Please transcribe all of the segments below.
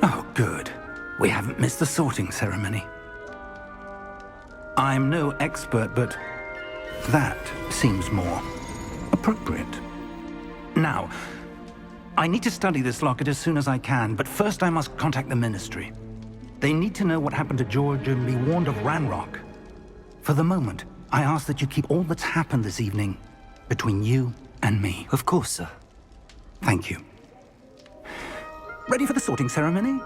Oh, good. We haven't missed the sorting ceremony. I'm no expert, but that seems more appropriate. Now, I need to study this locket as soon as I can, but first I must contact the Ministry. They need to know what happened to George and be warned of Ranrock. For the moment, I ask that you keep all that's happened this evening between you and me. Of course, sir. Thank you. Ready for the sorting ceremony?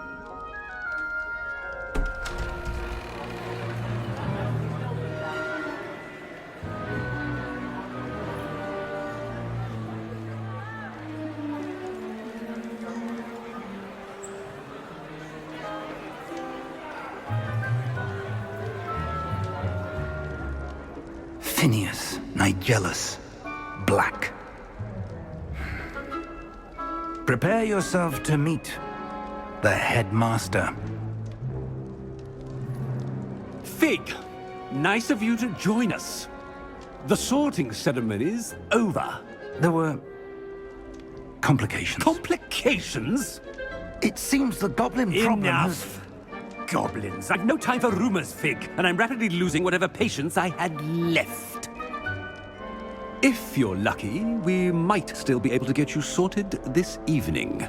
Phineas, Nigellus, Black. Prepare yourself to meet the headmaster. Fig, nice of you to join us. The sorting ceremony's over. There were complications. Complications? It seems the goblin problem has... Enough! Goblins. I've no time for rumors, Fig, and I'm rapidly losing whatever patience I had left. If you're lucky, we might still be able to get you sorted this evening.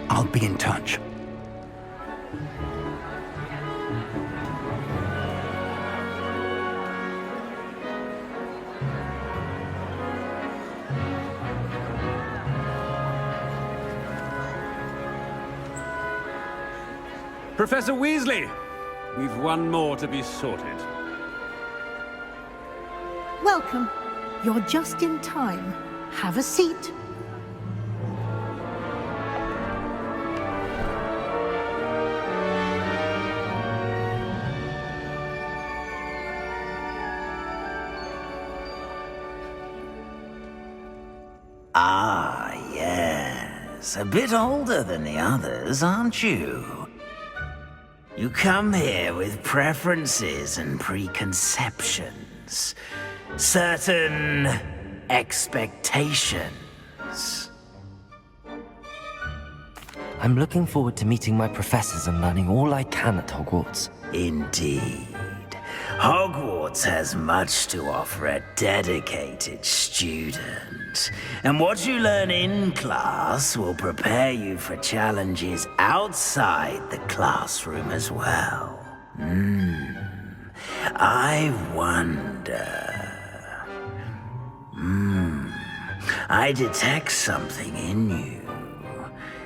I'll be in touch. Professor Weasley, we've one more to be sorted. Welcome. You're just in time. Have a seat. Ah, yes. A bit older than the others, aren't you? You come here with preferences and preconceptions. Certain expectations. I'm looking forward to meeting my professors and learning all I can at Hogwarts. Indeed. Hogwarts has much to offer a dedicated student. And what you learn in class will prepare you for challenges outside the classroom as well. I wonder... I detect something in you.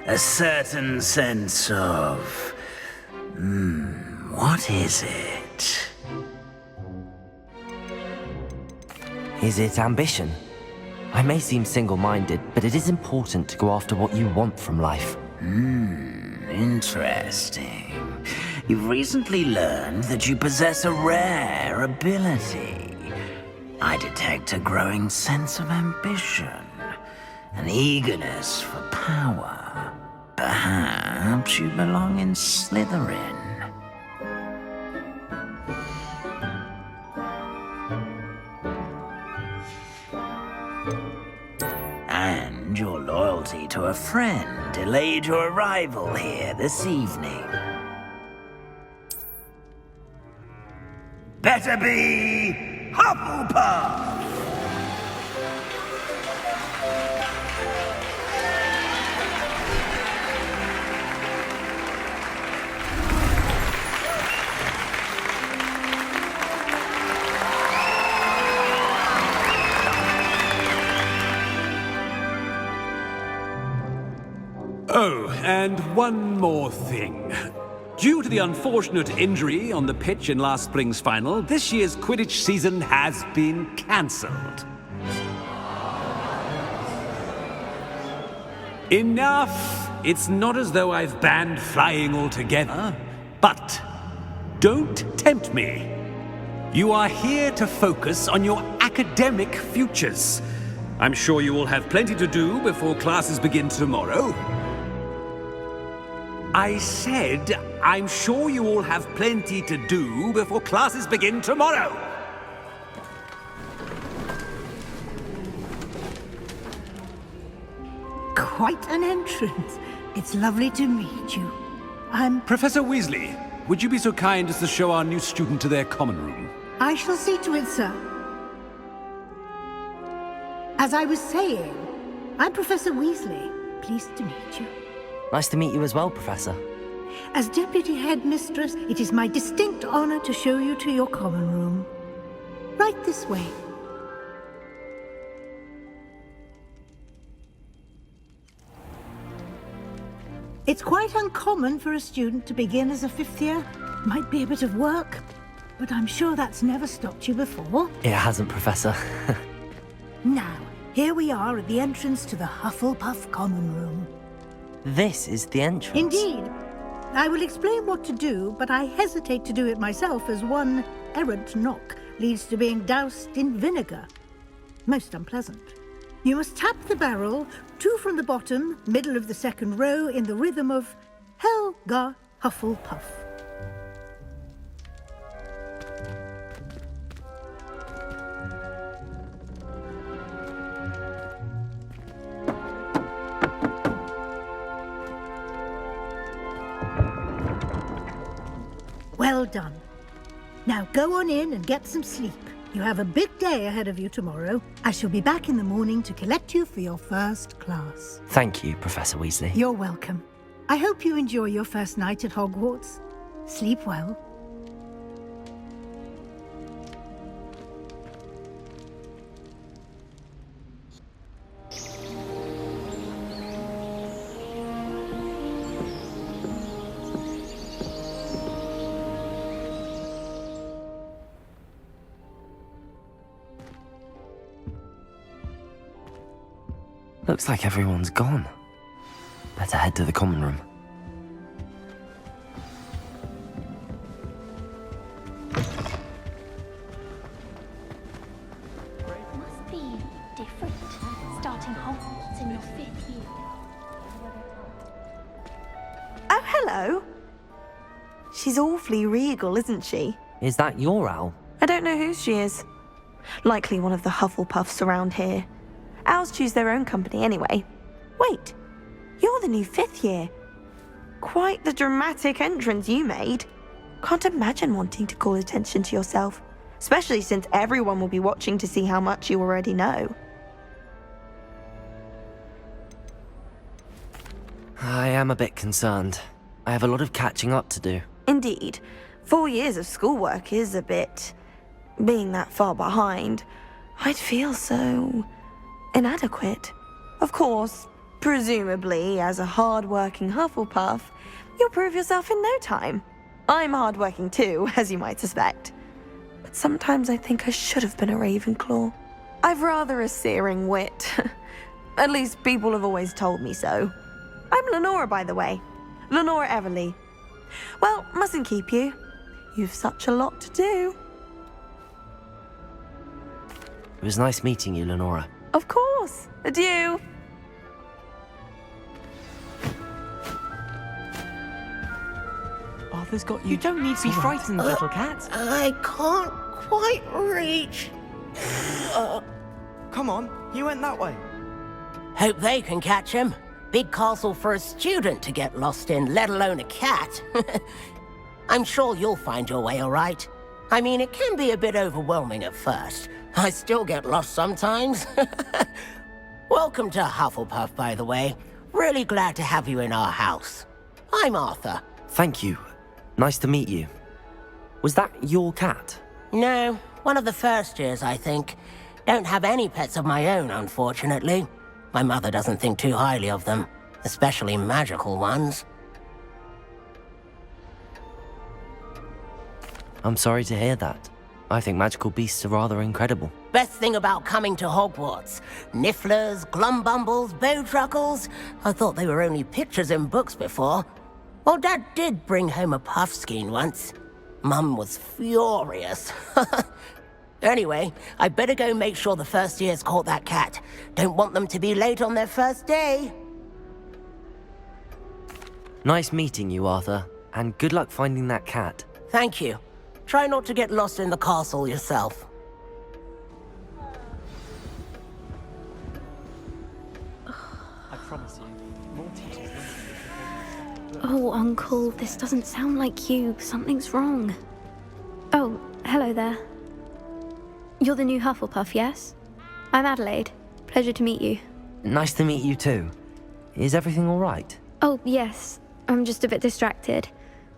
A certain sense of... what is it? Is it ambition? I may seem single-minded, but it is important to go after what you want from life. Interesting. You've recently learned that you possess a rare ability. I detect a growing sense of ambition, an eagerness for power. Perhaps you belong in Slytherin. And your loyalty to a friend delayed your arrival here this evening. Better be Hufflepuff! Oh, and one more thing. Due to the unfortunate injury on the pitch in last spring's final, this year's Quidditch season has been cancelled. Enough! It's not as though I've banned flying altogether, but don't tempt me. You are here to focus on your academic futures. I'm sure you will have plenty to do before classes begin tomorrow. I said, I'm sure you all have plenty to do before classes begin tomorrow. Quite an entrance. It's lovely to meet you. Professor Weasley, would you be so kind as to show our new student to their common room? I shall see to it, sir. As I was saying, I'm Professor Weasley. Pleased to meet you. Nice to meet you as well, Professor. As Deputy Headmistress, it is my distinct honor to show you to your common room. Right this way. It's quite uncommon for a student to begin as a fifth year. Might be a bit of work, but I'm sure that's never stopped you before. It hasn't, Professor. Now, here we are at the entrance to the Hufflepuff Common Room. This is the entrance. Indeed. I will explain what to do, but I hesitate to do it myself as one errant knock leads to being doused in vinegar. Most unpleasant. You must tap the barrel, 2 from the bottom, middle of the second row, in the rhythm of Helga Hufflepuff. Well done. Now go on in and get some sleep. You have a big day ahead of you tomorrow. I shall be back in the morning to collect you for your first class. Thank you, Professor Weasley. You're welcome. I hope you enjoy your first night at Hogwarts. Sleep well. Looks like everyone's gone. Better head to the common room. Must be different, starting Hogwarts in your 5th year. Oh, hello. She's awfully regal, isn't she? Is that your owl? I don't know who she is. Likely one of the Hufflepuffs around here. Owls choose their own company anyway. Wait, you're the new 5th year. Quite the dramatic entrance you made. Can't imagine wanting to call attention to yourself, especially since everyone will be watching to see how much you already know. I am a bit concerned. I have a lot of catching up to do. Indeed, 4 years of schoolwork is a bit... Being that far behind, I'd feel so... inadequate. Of course, presumably, as a hard-working Hufflepuff, you'll prove yourself in no time. I'm hard-working too, as you might suspect. But sometimes I think I should have been a Ravenclaw. I've rather a searing wit. At least people have always told me so. I'm Lenora, by the way. Lenora Everly. Well, mustn't keep you. You've such a lot to do. It was nice meeting you, Lenora. Of course. Adieu. Arthur's got you. You don't need to be frightened, little cat. I can't quite reach. Come on, you went that way. Hope they can catch him. Big castle for a student to get lost in, let alone a cat. I'm sure you'll find your way all right. I mean, it can be a bit overwhelming at first. I still get lost sometimes. Welcome to Hufflepuff, by the way. Really glad to have you in our house. I'm Arthur. Thank you. Nice to meet you. Was that your cat? No, one of the first years, I think. Don't have any pets of my own, unfortunately. My mother doesn't think too highly of them, especially magical ones. I'm sorry to hear that. I think magical beasts are rather incredible. Best thing about coming to Hogwarts. Nifflers, Glumbumbles, Bowtruckles. I thought they were only pictures in books before. Well, Dad did bring home a Puffskein once. Mum was furious. Anyway, I better go make sure the first years caught that cat. Don't want them to be late on their first day. Nice meeting you, Arthur. And good luck finding that cat. Thank you. Try not to get lost in the castle yourself. Oh, Uncle, this doesn't sound like you. Something's wrong. Oh, hello there. You're the new Hufflepuff, yes? I'm Adelaide. Pleasure to meet you. Nice to meet you too. Is everything all right? Oh, yes. I'm just a bit distracted.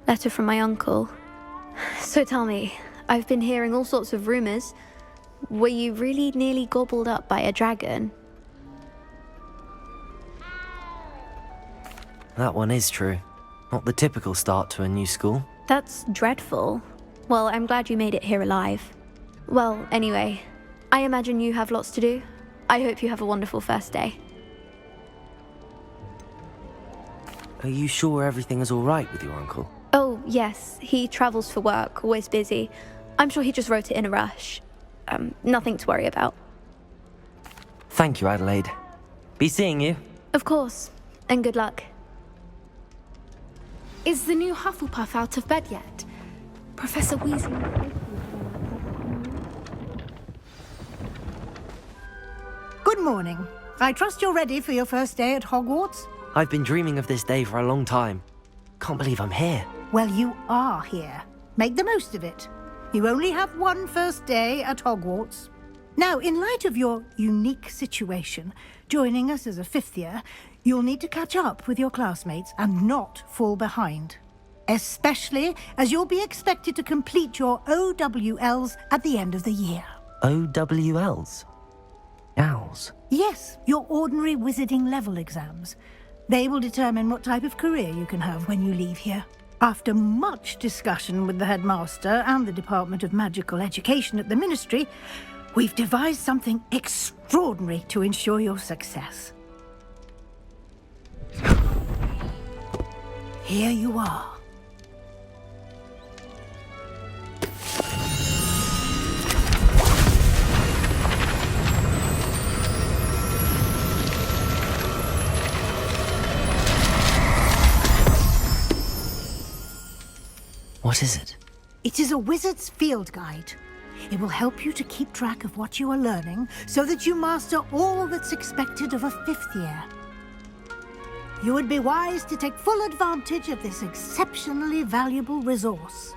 Letter from my uncle. So tell me, I've been hearing all sorts of rumors. Were you really nearly gobbled up by a dragon? That one is true. Not the typical start to a new school. That's dreadful. Well, I'm glad you made it here alive. Well, anyway, I imagine you have lots to do. I hope you have a wonderful first day. Are you sure everything is all right with your uncle? Oh, yes. He travels for work, always busy. I'm sure he just wrote it in a rush. Nothing to worry about. Thank you, Adelaide. Be seeing you. Of course. And good luck. Is the new Hufflepuff out of bed yet? Professor Weasley... Good morning. I trust you're ready for your first day at Hogwarts? I've been dreaming of this day for a long time. Can't believe I'm here. Well, you are here. Make the most of it. You only have one first day at Hogwarts. Now, in light of your unique situation, joining us as a fifth year, you'll need to catch up with your classmates and not fall behind. Especially as you'll be expected to complete your OWLs at the end of the year. OWLs? Owls? Yes, your ordinary wizarding level exams. They will determine what type of career you can have when you leave here. After much discussion with the headmaster and the Department of Magical Education at the Ministry, we've devised something extraordinary to ensure your success. Here you are. What is it? It is a wizard's field guide. It will help you to keep track of what you are learning so that you master all that's expected of a fifth year. You would be wise to take full advantage of this exceptionally valuable resource.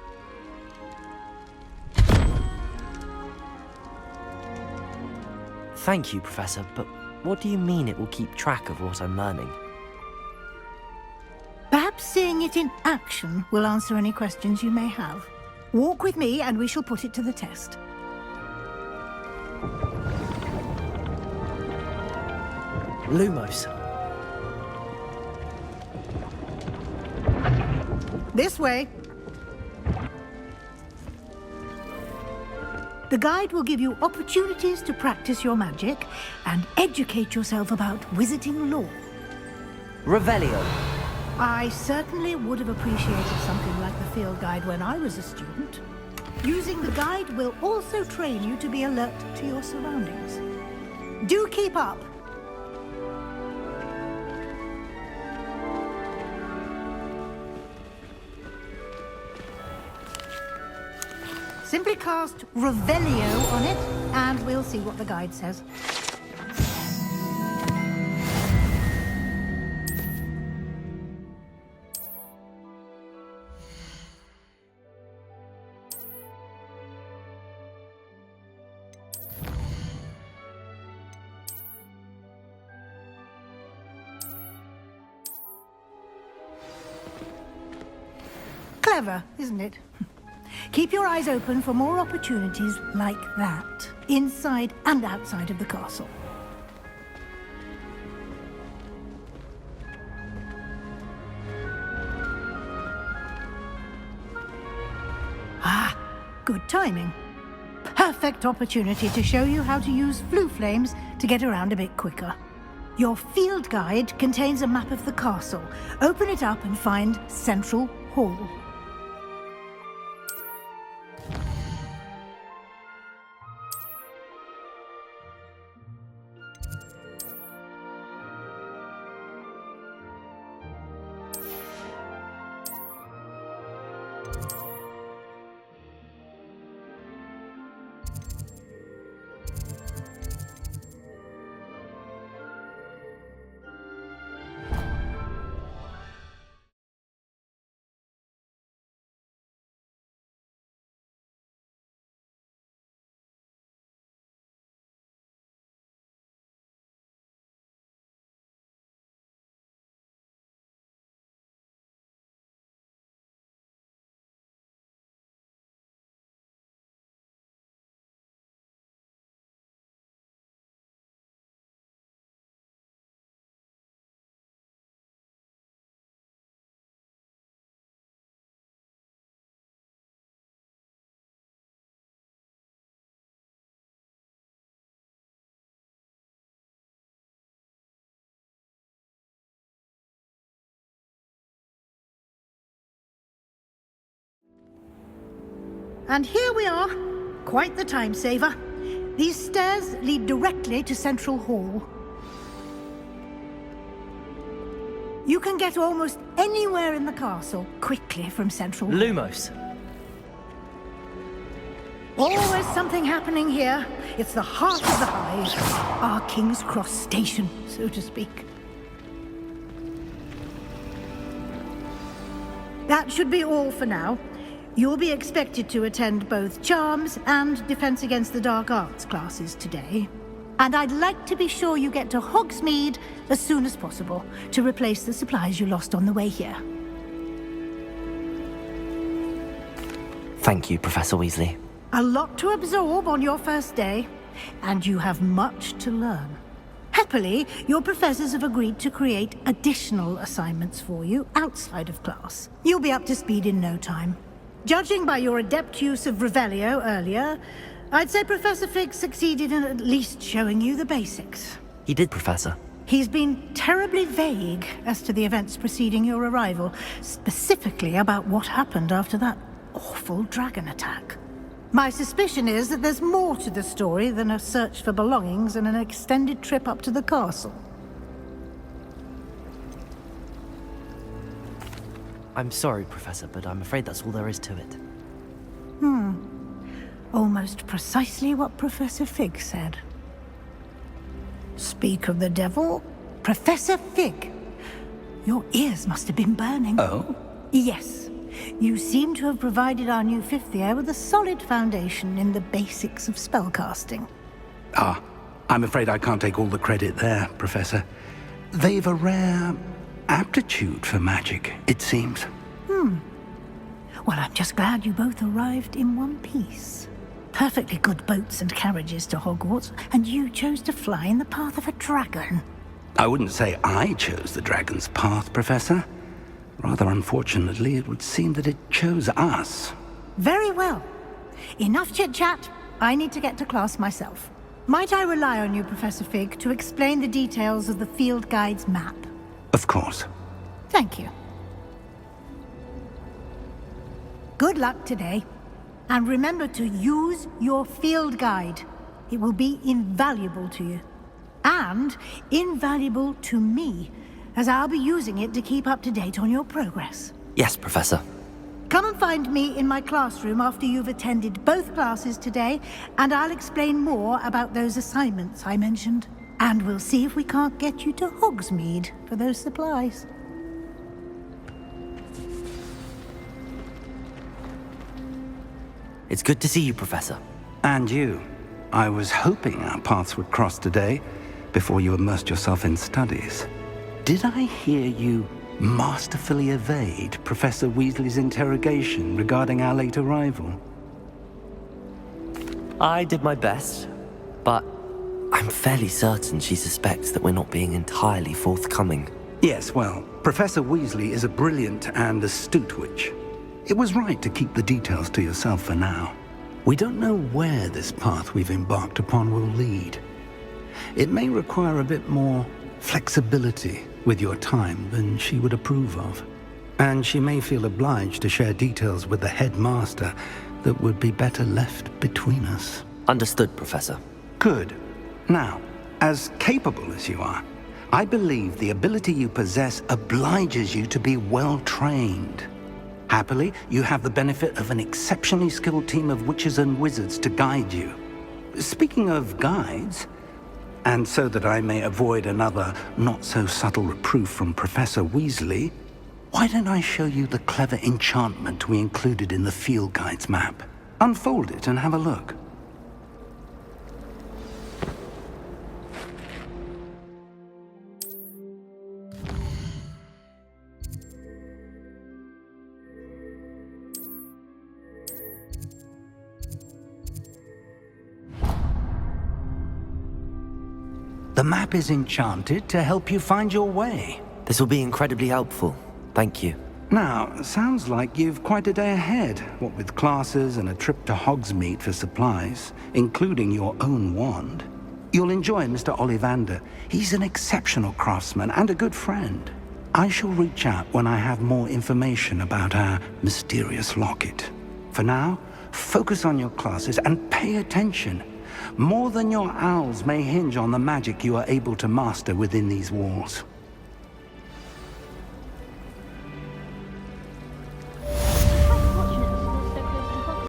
Thank you, Professor, but what do you mean it will keep track of what I'm learning? Perhaps seeing it in action will answer any questions you may have. Walk with me and we shall put it to the test. Lumos. This way. The guide will give you opportunities to practice your magic and educate yourself about wizarding lore. Revelio. I certainly would have appreciated something like the field guide when I was a student. Using the guide will also train you to be alert to your surroundings. Do keep up. Simply cast Revelio on it, and we'll see what the guide says. Clever, isn't it? Keep your eyes open for more opportunities like that, inside and outside of the castle. Ah, good timing. Perfect opportunity to show you how to use flue flames to get around a bit quicker. Your field guide contains a map of the castle. Open it up and find Central Hall. And here we are. Quite the time saver. These stairs lead directly to Central Hall. You can get almost anywhere in the castle quickly from Central Hall. Lumos. Always something happening here. It's the heart of the hive. Our King's Cross station, so to speak. That should be all for now. You'll be expected to attend both Charms and Defense Against the Dark Arts classes today. And I'd like to be sure you get to Hogsmeade as soon as possible to replace the supplies you lost on the way here. Thank you, Professor Weasley. A lot to absorb on your first day, and you have much to learn. Happily, your professors have agreed to create additional assignments for you outside of class. You'll be up to speed in no time. Judging by your adept use of Revelio earlier, I'd say Professor Fig succeeded in at least showing you the basics. He did, Professor. He's been terribly vague as to the events preceding your arrival, specifically about what happened after that awful dragon attack. My suspicion is that there's more to the story than a search for belongings and an extended trip up to the castle. I'm sorry, Professor, but I'm afraid that's all there is to it. Almost precisely what Professor Fig said. Speak of the devil, Professor Fig. Your ears must have been burning. Oh? Yes. You seem to have provided our new fifth year with a solid foundation in the basics of spellcasting. Ah, I'm afraid I can't take all the credit there, Professor. They've a rare aptitude for magic, it seems. Well, I'm just glad you both arrived in one piece. Perfectly good boats and carriages to Hogwarts, and you chose to fly in the path of a dragon. I wouldn't say I chose the dragon's path, Professor. Rather unfortunately, it would seem that it chose us. Very well. Enough chit-chat. I need to get to class myself. Might I rely on you, Professor Fig, to explain the details of the field guide's map? Of course. Thank you. Good luck today. And remember to use your field guide. It will be invaluable to you. And invaluable to me, as I'll be using it to keep up to date on your progress. Yes, Professor. Come and find me in my classroom after you've attended both classes today, and I'll explain more about those assignments I mentioned. And we'll see if we can't get you to Hogsmeade for those supplies. It's good to see you, Professor. And you. I was hoping our paths would cross today, before you immersed yourself in studies. Did I hear you masterfully evade Professor Weasley's interrogation regarding our late arrival? I did my best, but I'm fairly certain she suspects that we're not being entirely forthcoming. Yes, well, Professor Weasley is a brilliant and astute witch. It was right to keep the details to yourself for now. We don't know where this path we've embarked upon will lead. It may require a bit more flexibility with your time than she would approve of. And she may feel obliged to share details with the headmaster that would be better left between us. Understood, Professor. Good. Now, as capable as you are, I believe the ability you possess obliges you to be well trained. Happily, you have the benefit of an exceptionally skilled team of witches and wizards to guide you. Speaking of guides, and so that I may avoid another not-so-subtle reproof from Professor Weasley, why don't I show you the clever enchantment we included in the field guide's map? Unfold it and have a look. The map is enchanted to help you find your way. This will be incredibly helpful. Thank you. Now, sounds like you've quite a day ahead, what with classes and a trip to Hogsmeade for supplies, including your own wand. You'll enjoy Mr. Ollivander. He's an exceptional craftsman and a good friend. I shall reach out when I have more information about our mysterious locket. For now, focus on your classes and pay attention. More than your owls may hinge on the magic you are able to master within these walls.